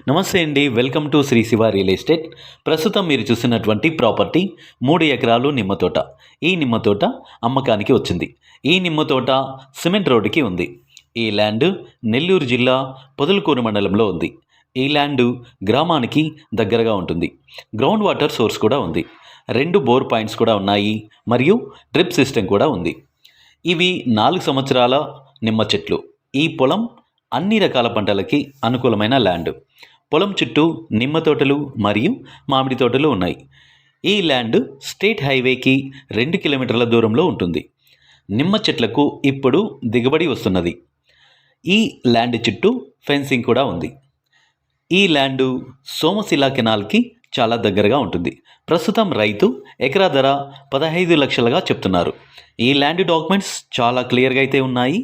నమస్తే అండి, welcome to Shri Shiva real estate. ప్రస్తుతం మీరు చూస్తున్నటువంటి ప్రాపర్టీ 3 ఎకరాలు నిమ్మ తోట. ఈ నిమ్మ తోట అమ్మకానికి వచ్చింది. ఈ నిమ్మ తోట సిమెంట్ రోడ్డుకి ఉంది. ఈ ల్యాండ్ నెల్లూరు జిల్లా పొదలకూరు మండలంలో ఉంది. ఈ ల్యాండ్ గ్రామానికి దగ్గరగా ఉంటుంది. గ్రౌండ్ వాటర్ సోర్స్ కూడా ఉంది. 2 బోర్ పాయింట్స్ కూడా ఉన్నాయి మరియు డ్రిప్ సిస్టమ్ కూడా ఉంది. ఇవి 4 సంవత్సరాల నిమ్మ చెట్లు. ఈ పొలం అన్ని రకాల పంటలకి అనుకూలమైన ల్యాండ్. పొలం చుట్టూ నిమ్మ తోటలు మరియు మామిడి తోటలు ఉన్నాయి. ఈ ల్యాండ్ స్టేట్ హైవేకి 2 కిలోమీటర్ల దూరంలో ఉంటుంది. నిమ్మ చెట్లకు ఇప్పుడు దిగుబడి వస్తున్నది. ఈ ల్యాండ్ చుట్టూ ఫెన్సింగ్ కూడా ఉంది. ఈ ల్యాండ్ సోమశిల కెనాల్కి చాలా దగ్గరగా ఉంటుంది. ప్రస్తుతం రైతు ఎకరా ధర 15 లక్షలుగా చెప్తున్నారు. ఈ ల్యాండ్ డాక్యుమెంట్స్ చాలా క్లియర్గా అయితే ఉన్నాయి.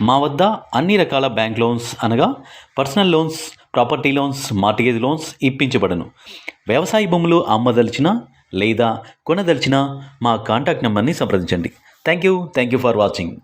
మా వద్ద అన్ని రకాల బ్యాంక్ లోన్స్ అనగా personal loans, property loans, mortgage loans ఇప్పించబడను. వ్యవసాయ భూములు అమ్మదలిచిన లేదా కొనదలిచిన మా కాంటాక్ట్ నెంబర్ని సంప్రదించండి. Thank you for watching.